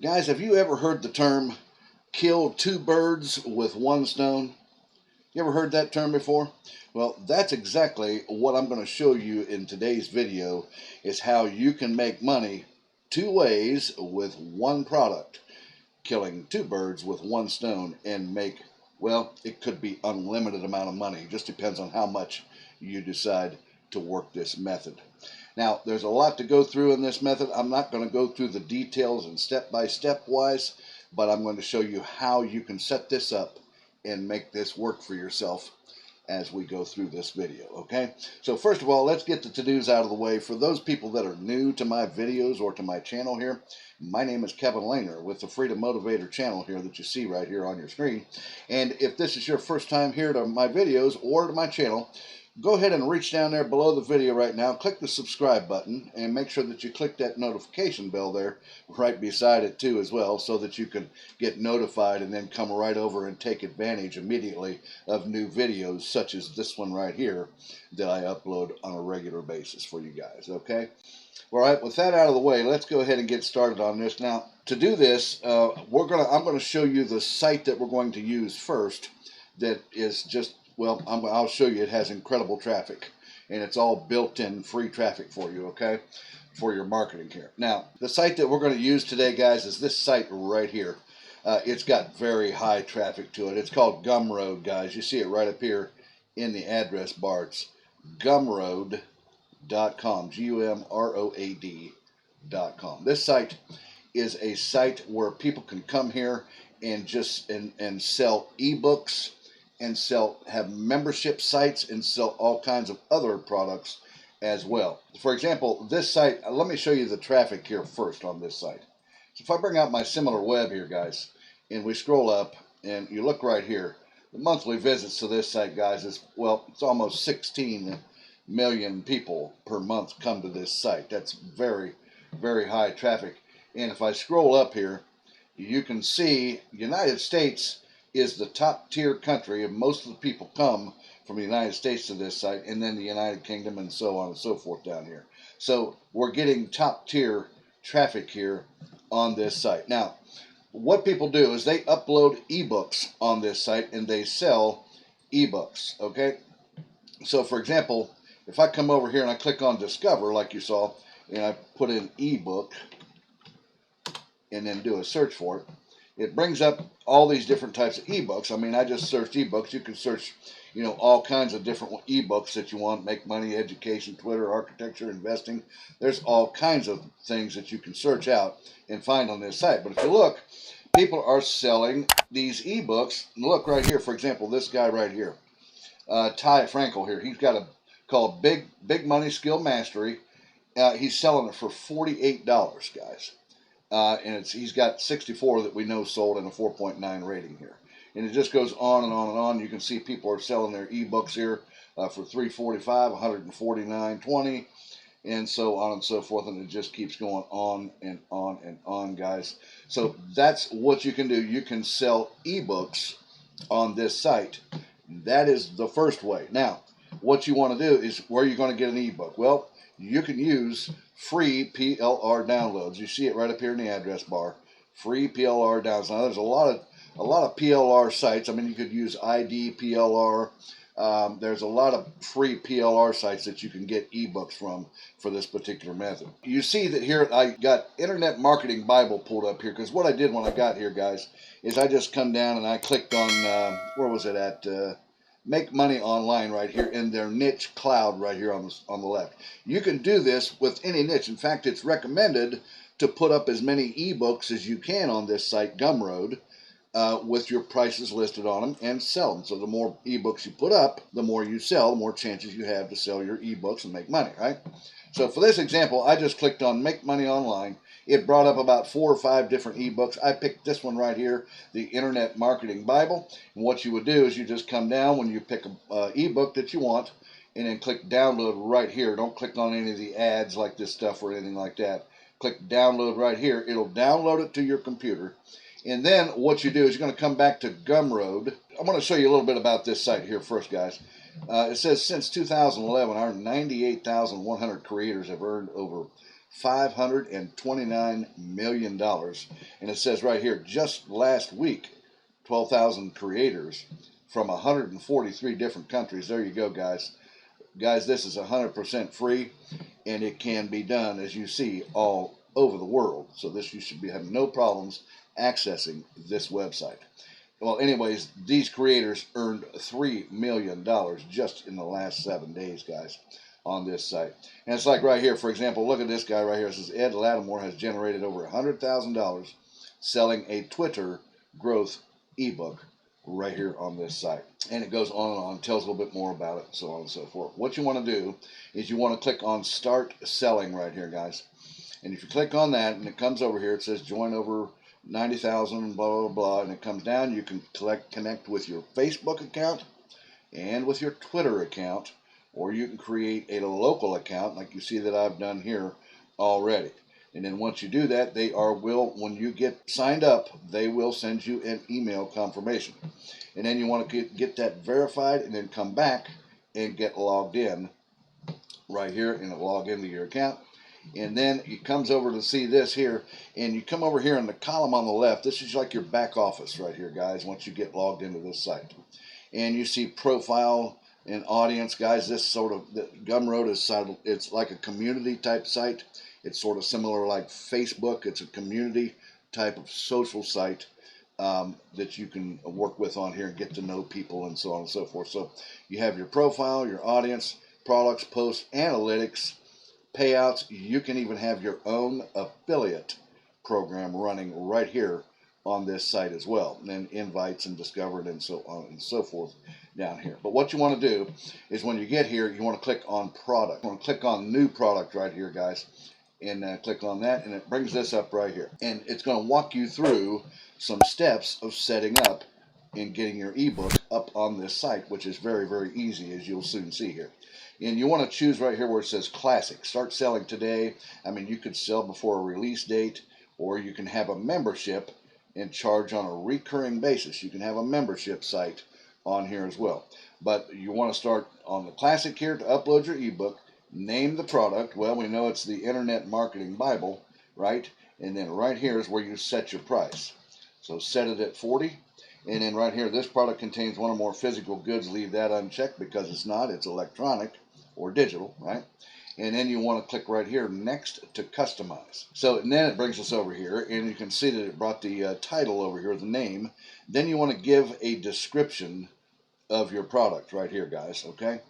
Guys, have you ever heard the term kill two birds with one stone? You ever heard that term before? Well, that's exactly what I'm going to show you in today's video, is how you can make money two ways with one product, killing two birds with one stone, and make, well, it could be unlimited amount of money. It just depends on how much you decide to work this method. Now, there's a lot to go through in this method. I'm not going to go through the details and step-by-step wise, but I'm going to show you how you can set this up and make this work for yourself as we go through this video, okay? So first of all, let's get the to-dos out of the way. For those people that are new to my videos or to my channel here, my name is Kevin Lehner with the Freedom Motivator channel here that you see right here on your screen. And if this is your first time here to my videos or to my channel, go ahead and reach down there below the video right now, click the subscribe button, and make sure that you click that notification bell there right beside it too as well, so that you can get notified and then come right over and take advantage immediately of new videos such as this one right here that I upload on a regular basis for you guys, okay? All right, with that out of the way, let's go ahead and get started on this. Now, to do this, I'm going to show you the site that we're going to use first. That is just, well, I'll show you. It has incredible traffic, and it's all built-in free traffic for you, okay, for your marketing here. Now, the site that we're going to use today, guys, is this site right here. It's got very high traffic to it. It's called Gumroad, guys. You see it right up here in the address bar. It's Gumroad.com, Gumroad.com. This site is a site where people can come here and just and sell ebooks, and have membership sites, and sell all kinds of other products as well. For example, this site, let me show you the traffic here first on this site. So if I bring out my SimilarWeb here, guys, and we scroll up and you look right here, the monthly visits to this site, guys, is, well, it's almost 16 million people per month come to this site. That's very, very high traffic. And if I scroll up here, you can see United States is the top tier country, and most of the people come from the United States to this site, and then the United Kingdom, and so on and so forth down here. So we're getting top tier traffic here on this site. Now, what people do is they upload ebooks on this site, and they sell ebooks, okay? So for example, if I come over here and I click on Discover, like you saw, and I put in ebook and then do a search for it, it brings up all these different types of ebooks. I mean, I just searched ebooks. You can search, all kinds of different ebooks that you want: make money, education, Twitter, architecture, investing. There's all kinds of things that you can search out and find on this site. But if you look, people are selling these ebooks. Look right here, for example, this guy right here, Ty Frankel here. He's got a called Big Money Skill Mastery. He's selling it for $48, guys. And he's got 64 that we know sold and a 4.9 rating here. And it just goes on and on and on. You can see people are selling their ebooks here for $345, $149.20, and so on and so forth. And it just keeps going on and on and on, guys. So that's what you can do. You can sell ebooks on this site. That is the first way. Now, what you want to do is, where you're going to get an ebook. Well, you can use free PLR downloads. You see it right up here in the address bar. Free PLR downloads. Now, there's a lot of PLR sites. I mean, you could use ID PLR. There's a lot of free PLR sites that you can get ebooks from for this particular method. You see that here I got Internet Marketing Bible pulled up here, because what I did when I got here, guys, is I just come down and I clicked on, where was it at? Make Money Online right here in their niche cloud right here on the left. You can do this with any niche. In fact, it's recommended to put up as many ebooks as you can on this site, Gumroad, with your prices listed on them, and sell them. So the more ebooks you put up, the more you sell, the more chances you have to sell your ebooks and make money, right? So for this example, I just clicked on Make Money Online. It brought up about 4 or 5 different ebooks. I picked this one right here, the Internet Marketing Bible. And what you would do is you just come down when you pick an ebook that you want, and then click download right here. Don't click on any of the ads like this stuff or anything like that. Click download right here. It'll download it to your computer. And then what you do is you're going to come back to Gumroad. I'm going to show you a little bit about this site here first, guys. It says since 2011, our 98,100 creators have earned over $529 million. And it says right here, just last week, 12,000 creators from 143 different countries. There you go, guys. Guys, this is 100% free, and it can be done, as you see, all over the world. So this, you should be having no problems accessing this website. Well, anyways, these creators earned $3 million just in the last 7 days, guys, on this site. And it's like right here, for example, look at this guy right here. It says Ed Lattimore has generated over $100,000 selling a Twitter growth ebook right here on this site. And it goes on and on, tells a little bit more about it, so on and so forth. What you want to do is you want to click on Start Selling right here, guys. And if you click on that, and it comes over here, it says join over 90,000, blah, blah, blah, and it comes down. You can connect with your Facebook account and with your Twitter account, or you can create a local account like you see that I've done here already. And then once you do that, when you get signed up, they will send you an email confirmation. And then you want to get that verified, and then come back and get logged in right here, and log into your account. And then it comes over to see this here, and you come over here in the column on the left. This is like your back office right here, guys, once you get logged into this site. And you see profile and audience, guys. This sort of, Gumroad is it's like a community type site. It's sort of similar like Facebook. It's a community type of social site that you can work with on here and get to know people and so on and so forth. So you have your profile, your audience, products, posts, analytics, payouts. You can even have your own affiliate program running right here on this site as well, and then invites and discovered and so on and so forth down here. But what you want to do is when you get here, you want to click on product. You want to click on new product right here, guys, and click on that, and it brings this up right here, and it's going to walk you through some steps of setting up and getting your ebook up on this site, which is very, very easy, as you'll soon see here. And you want to choose right here where it says classic. Start selling today. I mean, you could sell before a release date, or you can have a membership and charge on a recurring basis. You can have a membership site on here as well. But you want to start on the classic here to upload your ebook. Name the product. Well, we know it's the Internet Marketing Bible, right? And then right here is where you set your price. So set it at 40. And then right here, this product contains one or more physical goods. Leave that unchecked because it's not. It's electronic or digital, right? And then you want to click right here, next to customize. So and then it brings us over here, and you can see that it brought the title over here, the name. Then you want to give a description of your product right here, guys, okay?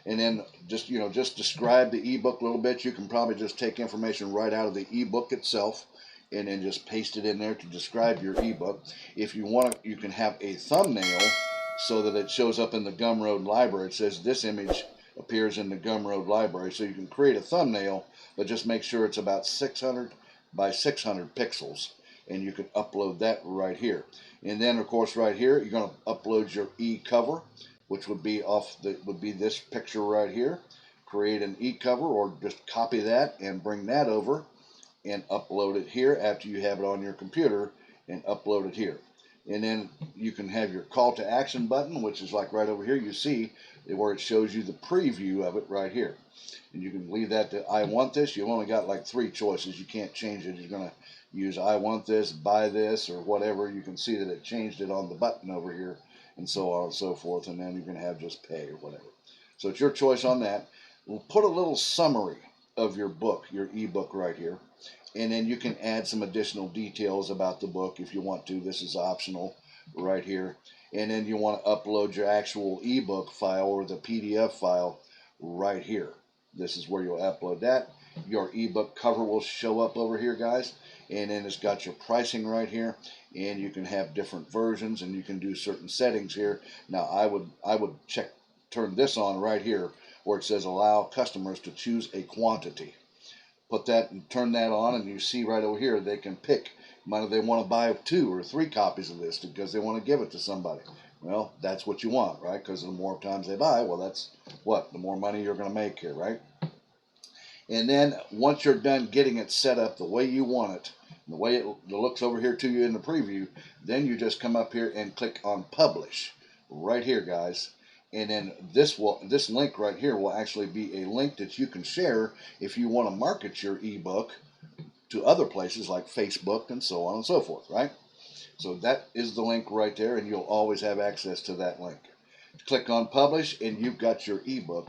And then just describe the ebook a little bit. You can probably just take information right out of the ebook itself and then just paste it in there to describe your ebook. If you want to, you can have a thumbnail so that it shows up in the Gumroad library. It says this image appears in the Gumroad library. So you can create a thumbnail, but just make sure it's about 600 by 600 pixels, and you can upload that right here. And then of course right here you're going to upload your e-cover, which would be this picture right here. Create an e-cover, or just copy that and bring that over and upload it here after you have it on your computer, and upload it here. And then you can have your call to action button, which is like right over here. You see where it shows you the preview of it right here. And you can leave that to I want this. You've only got like 3 choices. You can't change it. You're going to use I want this, buy this, or whatever. You can see that it changed it on the button over here, and so on and so forth. And then you can have just pay or whatever. So it's your choice on that. We'll put a little summary of your book, your ebook right here. And then you can add some additional details about the book if you want to. This is optional right here. And then you want to upload your actual ebook file or the PDF file right here. This is where you'll upload that. Your ebook cover will show up over here, guys. And then it's got your pricing right here. And you can have different versions, and you can do certain settings here. Now I would turn this on right here where it says allow customers to choose a quantity. Put that and turn that on, and you see right over here they can pick whether they want to buy 2 or 3 copies of this because they want to give it to somebody. Well, that's what you want, right? Because the more times they buy, well, that's the more money you're going to make here, right? And then once you're done getting it set up the way you want it, the way it looks over here to you in the preview, then you just come up here and click on publish right here, guys. And then this link right here will actually be a link that you can share if you want to market your ebook to other places like Facebook and so on and so forth, right? So that is the link right there, and you'll always have access to that link. Click on publish, and you've got your ebook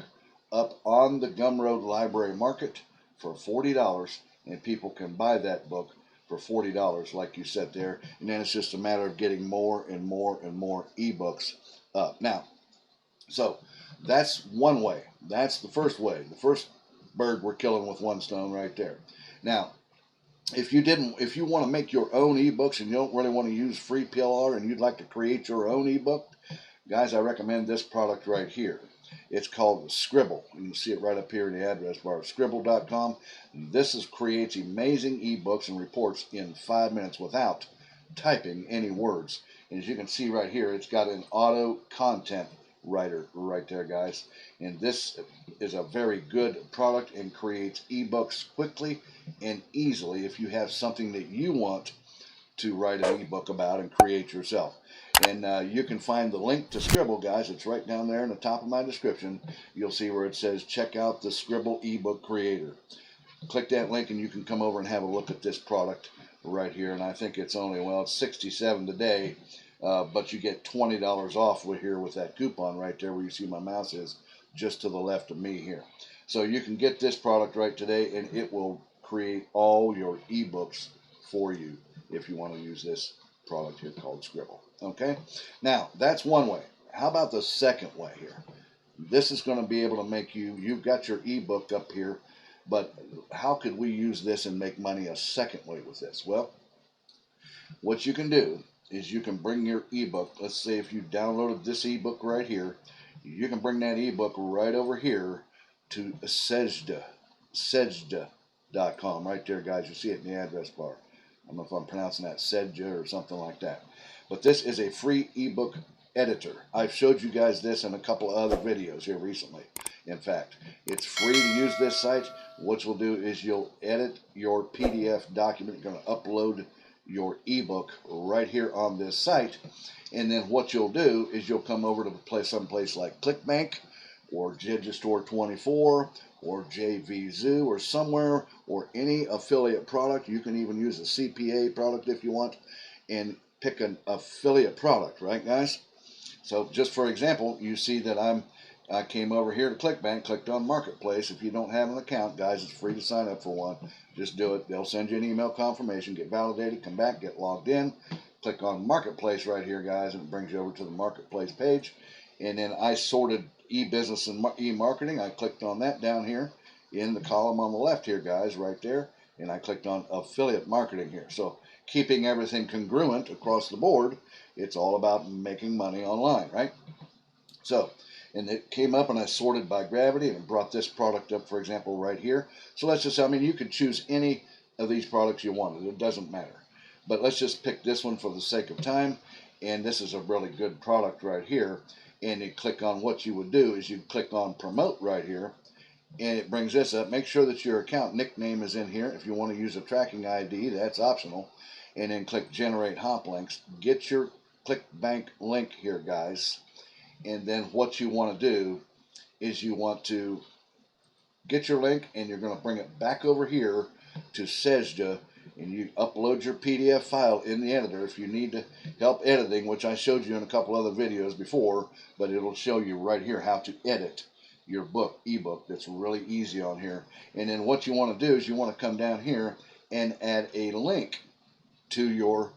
up on the Gumroad Library Market for $40, and people can buy that book for $40, like you said there. And then it's just a matter of getting more and more and more ebooks up. Now, so that's one way. That's the first way. The first bird we're killing with one stone right there. Now, if you want to make your own ebooks and you don't really want to use free PLR and you'd like to create your own ebook, guys, I recommend this product right here. It's called Scribble. You can see it right up here in the address bar, scribble.com. This creates amazing ebooks and reports in 5 minutes without typing any words. And as you can see right here, it's got an auto content writer right there, guys. And this is a very good product and creates ebooks quickly and easily if you have something that you want to write an ebook about and create yourself. And you can find the link to Scribble, guys. It's right down there in the top of my description. You'll see where it says check out the Scribble ebook creator. Click that link and you can come over and have a look at this product right here. And I think it's only, well, it's $67 today, but you get $20 off here with that coupon right there where you see my mouse is, just to the left of me here. So you can get this product right today, and it will create all your ebooks for you if you want to use this product here called Scribble. Okay, now that's one way. How about the second way here? This is going to be able to make you've got your ebook up here, but how could we use this and make money a second way with this? Well, what you can do is you can bring your ebook. Let's say if you downloaded this ebook right here, you can bring that ebook right over here to Sejda.com right there, guys. You see it in the address bar. I don't know if I'm pronouncing that Sejda or something like that. But this is a free ebook editor. I've showed you guys this in a couple of other videos here recently. In fact, it's free to use this site. What you'll do is you'll edit your PDF document. You're going to upload your ebook right here on this site. And then what you'll do is you'll come over to someplace like ClickBank or Digistore24 or JVZoo or somewhere, or any affiliate product. You can even use a CPA product if you want, and pick an affiliate product, right, guys? So just for example, you see that I came over here to ClickBank, clicked on Marketplace. If you don't have an account, guys, it's free to sign up for one. Just do it. They'll send you an email confirmation, get validated, come back, get logged in, click on Marketplace right here, guys, and it brings you over to the Marketplace page. And then I sorted e-business and e-marketing. I clicked on that down here in the column on the left here, guys, right there. And I clicked on affiliate marketing here. So keeping everything congruent across the board, it's all about making money online, right? So, and it came up and I sorted by gravity and brought this product up, for example, right here. So let's just, I mean, you could choose any of these products you wanted. It doesn't matter. But let's just pick this one for the sake of time. And this is a really good product right here. And you click on, what you would do is you click on promote right here. And it brings this up. Make sure that your account nickname is in here. If you want to use a tracking ID, that's optional. And then click generate hop links. Get your ClickBank link here, guys. And then what you want to do is you want to get your link, and you're going to bring it back over here to Sejda, and you upload your PDF file in the editor. If you need help editing, which I showed you in a couple other videos before, but it'll show you right here how to edit your ebook. That's really easy on here. And then what you want to do is you want to come down here and add a link to you're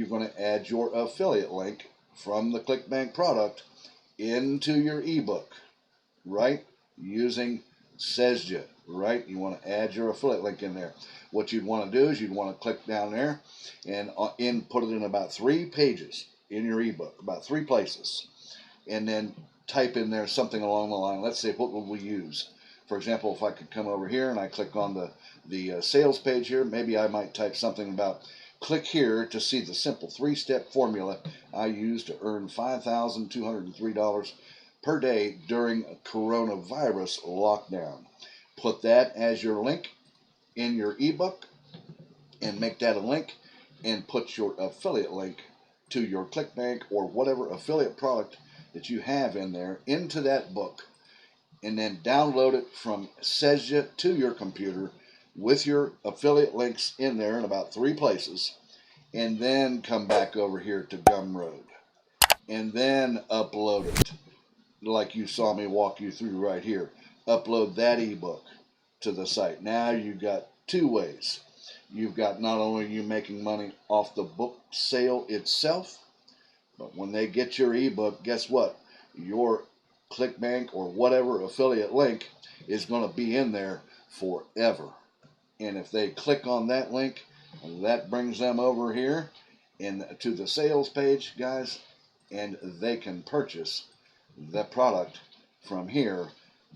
going to add your affiliate link from the ClickBank product into your ebook, right? Using Sejda, right? You want to add your affiliate link in there. What you'd want to do is you'd want to click down there and put it in about 3 pages in your ebook, about 3 places, and then type in there something along the line. Let's say, what would we use? For example, if I could come over here and I click on the sales page here, maybe I might type something about, click here to see the simple 3-step formula I use to earn $5,203 per day during a coronavirus lockdown. Put that as your link in your ebook and make that a link, and put your affiliate link to your ClickBank or whatever affiliate product that you have in there into that book, and then download it from Sezia to your computer with your affiliate links in there in about 3 places, and then come back over here to Gumroad and then upload it like you saw me walk you through right here. Upload that ebook to the site. Now you've got 2 ways. You've got not only you making money off the book sale itself, but when they get your ebook, guess what? Your ClickBank or whatever affiliate link is going to be in there forever. And if they click on that link, that brings them over here and to the sales page, guys, and they can purchase the product from here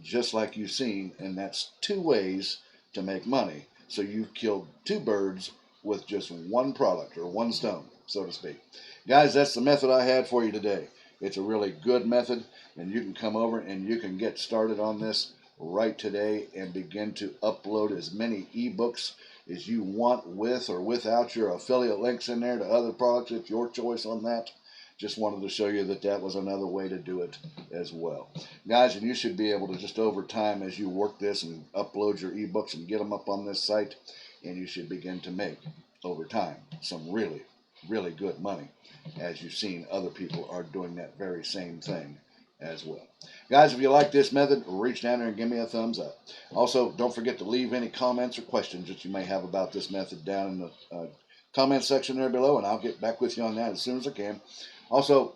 just like you've seen. And that's 2 ways to make money. So you've killed 2 birds with just 1 product, or 1 stone, so to speak. Guys, that's the method I had for you today. It's a really good method, and you can come over and you can get started on this right today and begin to upload as many ebooks as you want with or without your affiliate links in there to other products. It's your choice on that. Just wanted to show you that that was another way to do it as well. Guys, and you should be able to just over time as you work this and upload your ebooks and get them up on this site, and you should begin to make over time some really, really good money, as you've seen other people are doing that very same thing as well. Guys, if you like this method, reach down there and give me a thumbs up. Also, don't forget to leave any comments or questions that you may have about this method down in the comment section there below, and I'll get back with you on that as soon as I can. Also,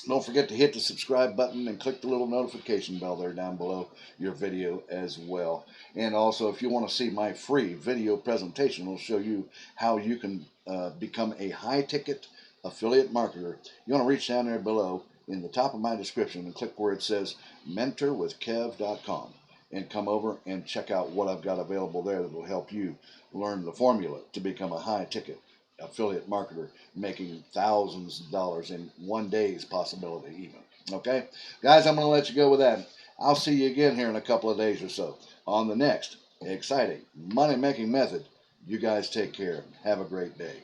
don't forget to hit the subscribe button and click the little notification bell there down below your video as well. And also, if you want to see my free video presentation, it'll show you how you can become a high-ticket affiliate marketer. You want to reach down there below in the top of my description and click where it says mentorwithkev.com and come over and check out what I've got available there that will help you learn the formula to become a high-ticket affiliate marketer, making thousands of dollars in 1 day's possibility even. Okay, guys, I'm going to let you go with that. I'll see you again here in a couple of days or so on the next exciting money-making method. You guys take care. Have a great day.